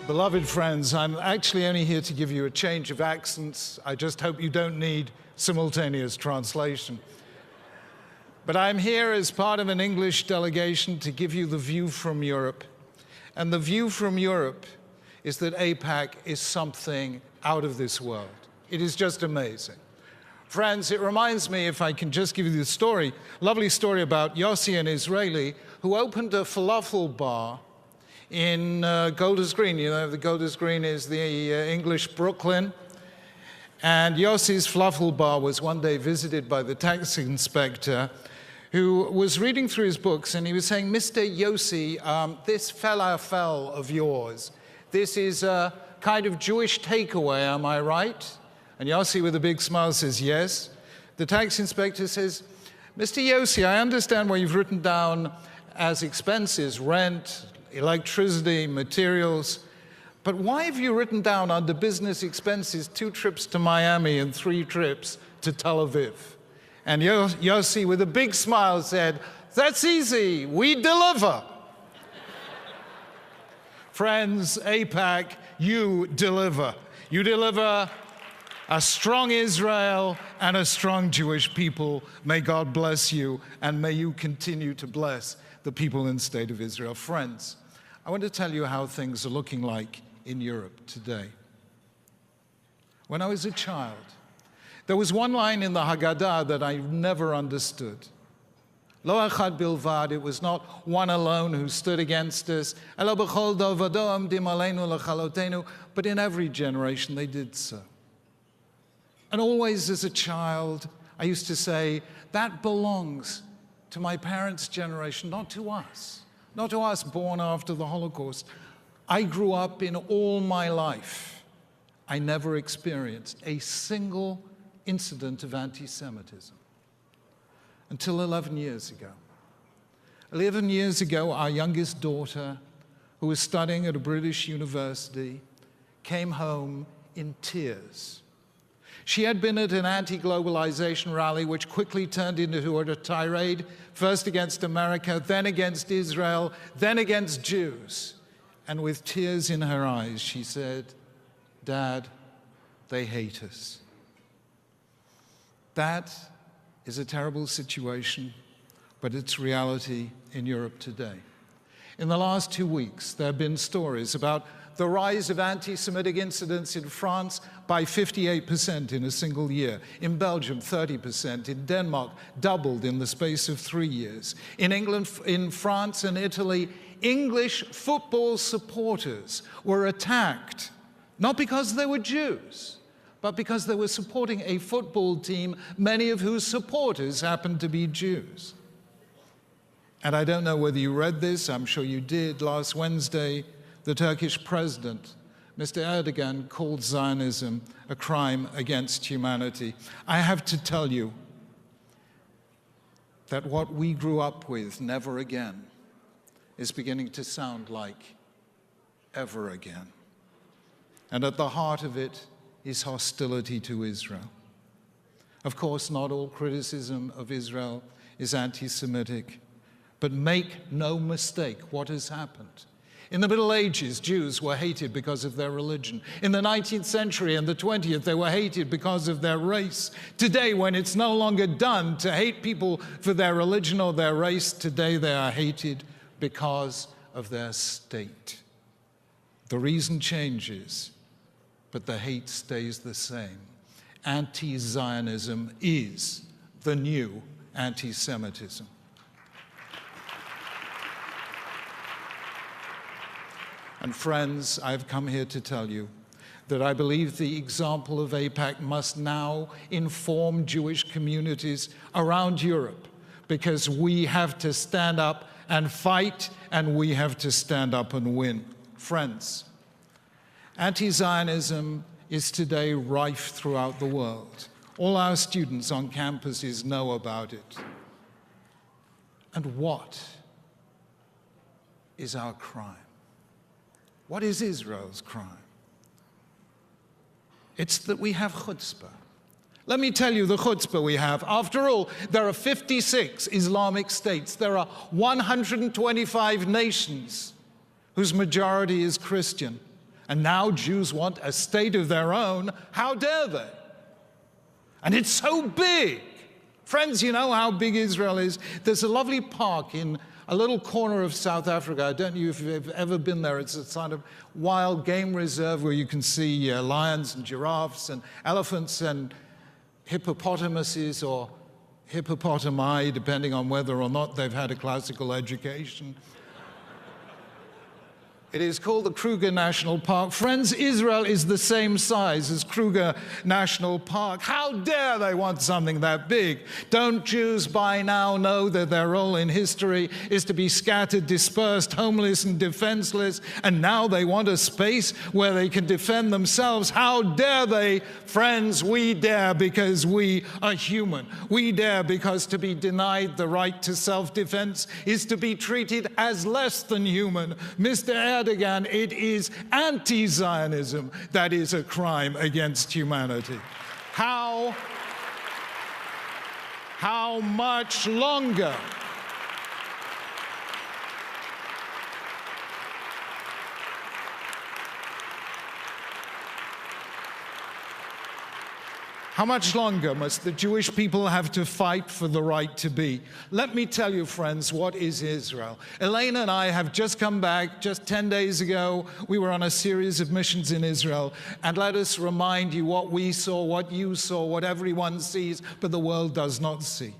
Beloved friends, I'm actually only here to give you a change of accents. I just hope you don't need simultaneous translation. But I'm here as part of an English delegation to give you the view from Europe. And the view from Europe is that AIPAC is something out of this world. It is just amazing. Friends, it reminds me, if I can just give you the story, lovely story about Yossi, an Israeli, who opened a falafel bar in Golders Green. You know, the Golders Green is the English Brooklyn. And Yossi's falafel bar was one day visited by the tax inspector, who was reading through his books, and he was saying, "Mr. Yossi, this falafel of yours, this is a kind of Jewish takeaway, am I right?" And Yossi, with a big smile, says, "Yes." The tax inspector says, "Mr. Yossi, I understand what you've written down as expenses, rent, electricity, materials, but why have you written down under business expenses 2 trips to Miami and 3 trips to Tel Aviv?" And Yossi, with a big smile, said, "That's easy, we deliver." Friends, AIPAC, you deliver. You deliver a strong Israel and a strong Jewish people. May God bless you, and may you continue to bless the people in the state of Israel. Friends, I want to tell you how things are looking like in Europe today. When I was a child, there was one line in the Haggadah that I never understood. Lo echad bilvad, it was not one alone who stood against us, elo b'chol dovado amdim aleinu lechalotenu, but in every generation they did so. And always as a child, I used to say, that belongs to my parents' generation, not to us. Not to us born after the Holocaust. I grew up in all my life. I never experienced a single incident of anti-Semitism until 11 years ago. 11 years ago, our youngest daughter, who was studying at a British university, came home in tears. She had been at an anti-globalization rally, which quickly turned into a tirade, first against America, then against Israel, then against Jews. And with tears in her eyes, she said, "Dad, they hate us." That is a terrible situation, but it's reality in Europe today. In the last 2 weeks, there have been stories about the rise of anti-Semitic incidents in France by 58% in a single year. In Belgium, 30%. In Denmark, doubled in the space of 3 years. In England, in France and Italy, English football supporters were attacked, not because they were Jews, but because they were supporting a football team, many of whose supporters happened to be Jews. And I don't know whether you read this, I'm sure you did. Last Wednesday, the Turkish president, Mr. Erdogan, called Zionism a crime against humanity. I have to tell you that what we grew up with, never again, is beginning to sound like ever again. And at the heart of it is hostility to Israel. Of course, not all criticism of Israel is anti-Semitic, but make no mistake what has happened. In the Middle Ages, Jews were hated because of their religion. In the 19th century and the 20th, they were hated because of their race. Today, when it's no longer done to hate people for their religion or their race, today they are hated because of their state. The reason changes, but the hate stays the same. Anti-Zionism is the new anti-Semitism. And friends, I've come here to tell you that I believe the example of AIPAC must now inform Jewish communities around Europe, because we have to stand up and fight, and we have to stand up and win. Friends, anti-Zionism is today rife throughout the world. All our students on campuses know about it. And what is our crime? What is Israel's crime? It's that we have chutzpah. Let me tell you the chutzpah we have. After all, there are 56 Islamic states. There are 125 nations whose majority is Christian. And now Jews want a state of their own. How dare they? And it's so big. Friends, you know how big Israel is? There's a lovely park in a little corner of South Africa. I don't know if you've ever been there. It's a sort of wild game reserve where you can see lions and giraffes and elephants and hippopotamuses or hippopotami, depending on whether or not they've had a classical education. It is called the Kruger National Park. Friends, Israel is the same size as Kruger National Park. How dare they want something that big? Don't Jews by now know that their role in history is to be scattered, dispersed, homeless, and defenseless, and now they want a space where they can defend themselves? How dare they? Friends, we dare because we are human. We dare because to be denied the right to self-defense is to be treated as less than human. Mr. Erdogan, it is anti-Zionism that is a crime against humanity. How much longer? How much longer must the Jewish people have to fight for the right to be? Let me tell you, friends, what is Israel? Elaine and I have just come back just 10 days ago. We were on a series of missions in Israel. And let us remind you what we saw, what you saw, what everyone sees, but the world does not see.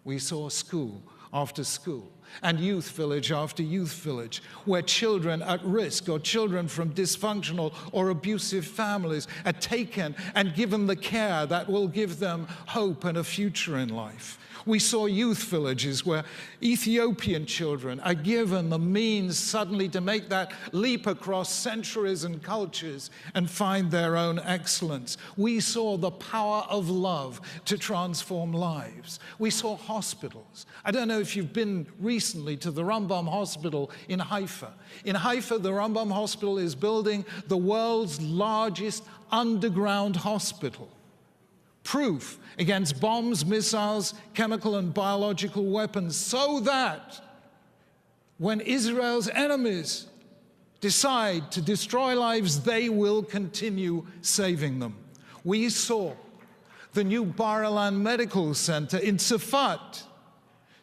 We saw school after school, and youth village after youth village, where children at risk or children from dysfunctional or abusive families are taken and given the care that will give them hope and a future in life. We saw youth villages where Ethiopian children are given the means suddenly to make that leap across centuries and cultures and find their own excellence. We saw the power of love to transform lives. We saw hospitals. I don't know if you've been recently to the Rambam Hospital in Haifa. In Haifa, the Rambam Hospital is building the world's largest underground hospital. Proof against bombs, missiles, chemical and biological weapons, so that when Israel's enemies decide to destroy lives, they will continue saving them. We saw the new Bar Ilan Medical Center in Safat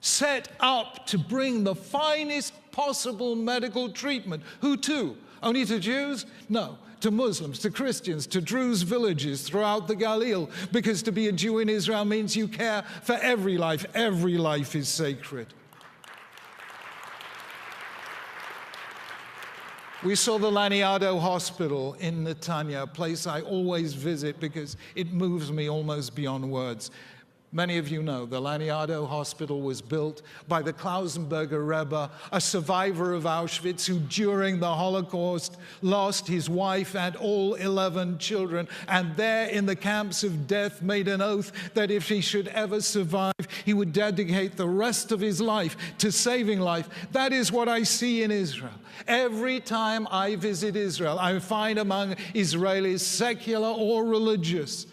set up to bring the finest possible medical treatment. Who to? Only to Jews? No. To Muslims, to Christians, to Druze villages throughout the Galil, because to be a Jew in Israel means you care for every life. Every life is sacred. We saw the Laniado Hospital in Netanya, a place I always visit because it moves me almost beyond words. Many of you know the Laniado Hospital was built by the Klausenberger Rebbe, a survivor of Auschwitz who during the Holocaust lost his wife and all 11 children, and there in the camps of death made an oath that if he should ever survive, he would dedicate the rest of his life to saving life. That is what I see in Israel. Every time I visit Israel, I find among Israelis, secular or religious,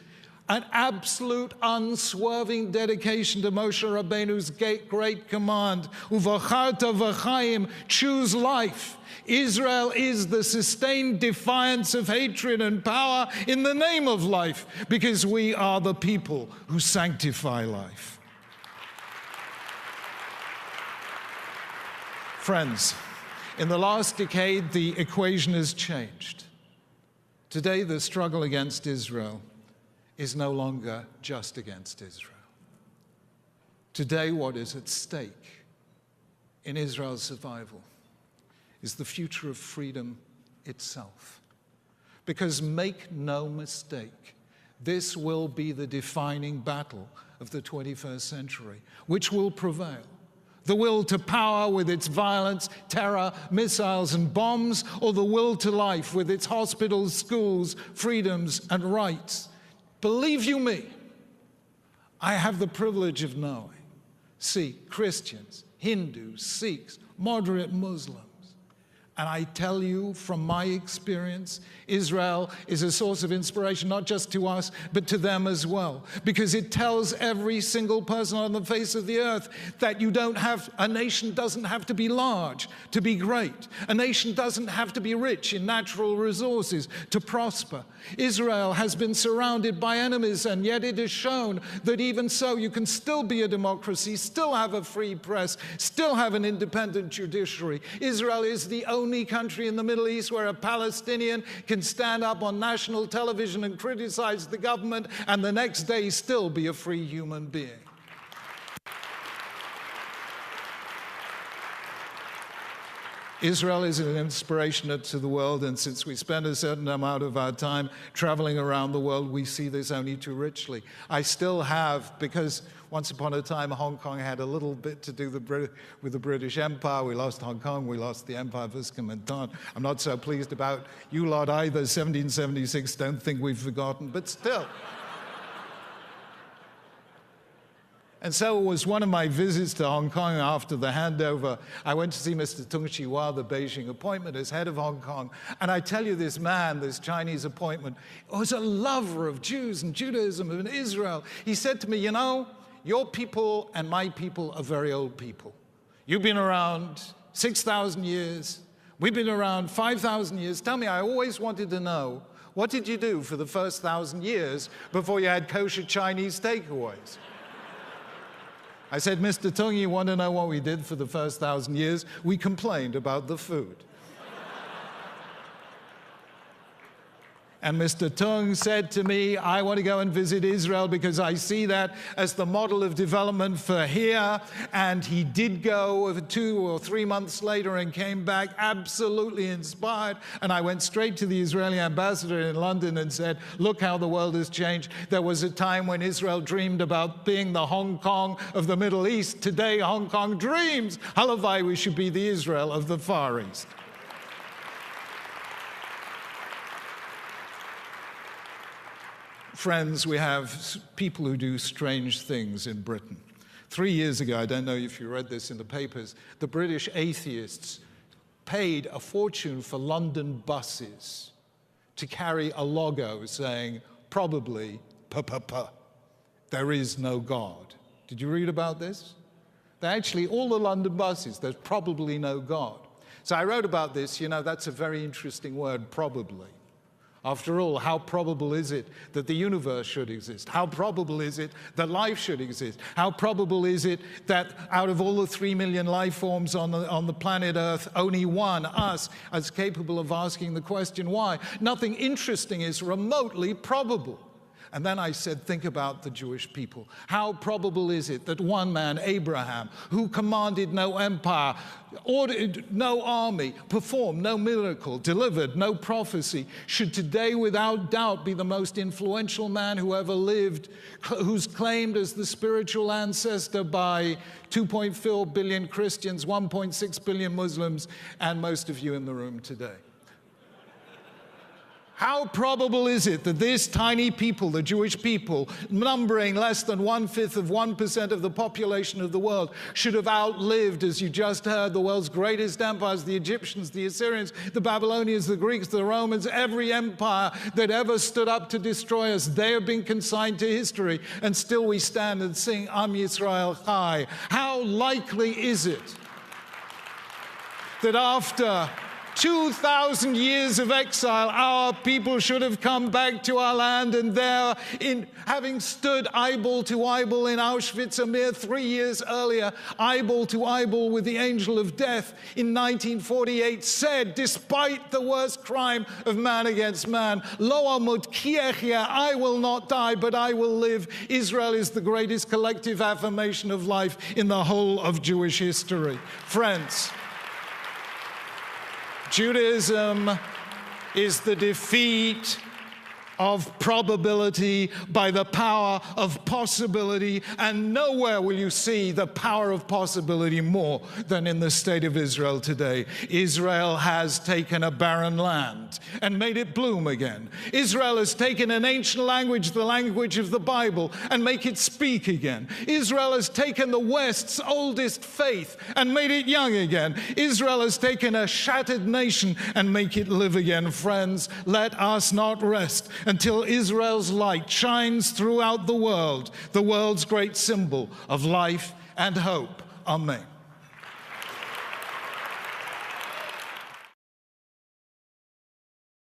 an absolute unswerving dedication to Moshe Rabbeinu's great command, Uvacharta v'chaim, choose life. Israel is the sustained defiance of hatred and power in the name of life, because we are the people who sanctify life. Friends, in the last decade, the equation has changed. Today, the struggle against Israel is no longer just against Israel. Today, what is at stake in Israel's survival is the future of freedom itself. Because make no mistake, this will be the defining battle of the 21st century. Which will prevail? The will to power with its violence, terror, missiles, and bombs, or the will to life with its hospitals, schools, freedoms, and rights? Believe you me, I have the privilege of knowing Sikh, Christians, Hindus, Sikhs, moderate Muslims, And I tell you from my experience, Israel is a source of inspiration, not just to us, but to them as well. Because it tells every single person on the face of the earth that a nation doesn't have to be large to be great. A nation doesn't have to be rich in natural resources to prosper. Israel has been surrounded by enemies, and yet it is shown that even so, you can still be a democracy, still have a free press, still have an independent judiciary. Israel is the only country in the Middle East where a Palestinian can stand up on national television and criticize the government and the next day still be a free human being. Israel is an inspiration to the world, and since we spend a certain amount of our time traveling around the world, we see this only too richly. I still have, because once upon a time Hong Kong had a little bit to do with the British Empire. We lost Hong Kong, we lost the Empire of Canton. I'm not so pleased about you lot either. 1776, don't think we've forgotten, but still. And so it was one of my visits to Hong Kong after the handover. I went to see Mr. Tung Chee-hwa, the Beijing appointment, as head of Hong Kong. And I tell you, this man, this Chinese appointment, was a lover of Jews and Judaism and Israel. He said to me, you know, your people and my people are very old people. You've been around 6,000 years. We've been around 5,000 years. Tell me, I always wanted to know, what did you do for the first 1,000 years before you had kosher Chinese takeaways? I said, Mr. Tung, you want to know what we did for the first 1,000 years? We complained about the food. And Mr. Tung said to me, I want to go and visit Israel because I see that as the model of development for here. And he did go 2 or 3 months later and came back absolutely inspired. And I went straight to the Israeli ambassador in London and said, look how the world has changed. There was a time when Israel dreamed about being the Hong Kong of the Middle East. Today, Hong Kong dreams. Halavai, we should be the Israel of the Far East. Friends, we have people who do strange things in Britain. 3 years ago, I don't know if you read this in the papers, the British atheists paid a fortune for London buses to carry a logo saying, probably, there is no God. Did you read about this? They actually, all the London buses, there's probably no God. So I wrote about this, you know, that's a very interesting word, probably. After all, how probable is it that the universe should exist? How probable is it that life should exist? How probable is it that out of all the 3 million life forms on the planet Earth, only one, us, is capable of asking the question why? Nothing interesting is remotely probable. And then I said, think about the Jewish people. How probable is it that one man, Abraham, who commanded no empire, ordered no army, performed no miracle, delivered no prophecy, should today without doubt be the most influential man who ever lived, who's claimed as the spiritual ancestor by 2.4 billion Christians, 1.6 billion Muslims, and most of you in the room today? How probable is it that this tiny people, the Jewish people, numbering less than 1/5 of the population of the world, should have outlived, as you just heard, the world's greatest empires, the Egyptians, the Assyrians, the Babylonians, the Greeks, the Romans, every empire that ever stood up to destroy us? They have been consigned to history, and still we stand and sing Am Yisrael Chai. How likely is it that after 2,000 years of exile, our people should have come back to our land, and there, having stood eyeball to eyeball in Auschwitz a mere 3 years earlier, eyeball to eyeball with the angel of death in 1948, said, despite the worst crime of man against man, Lo amut ki ehya, I will not die, but I will live. Israel is the greatest collective affirmation of life in the whole of Jewish history. Friends, Judaism is the defeat of probability, by the power of possibility, and nowhere will you see the power of possibility more than in the state of Israel today. Israel has taken a barren land and made it bloom again. Israel has taken an ancient language, the language of the Bible, and make it speak again. Israel has taken the West's oldest faith and made it young again. Israel has taken a shattered nation and make it live again. Friends, let us not rest until Israel's light shines throughout the world's great symbol of life and hope. Amen.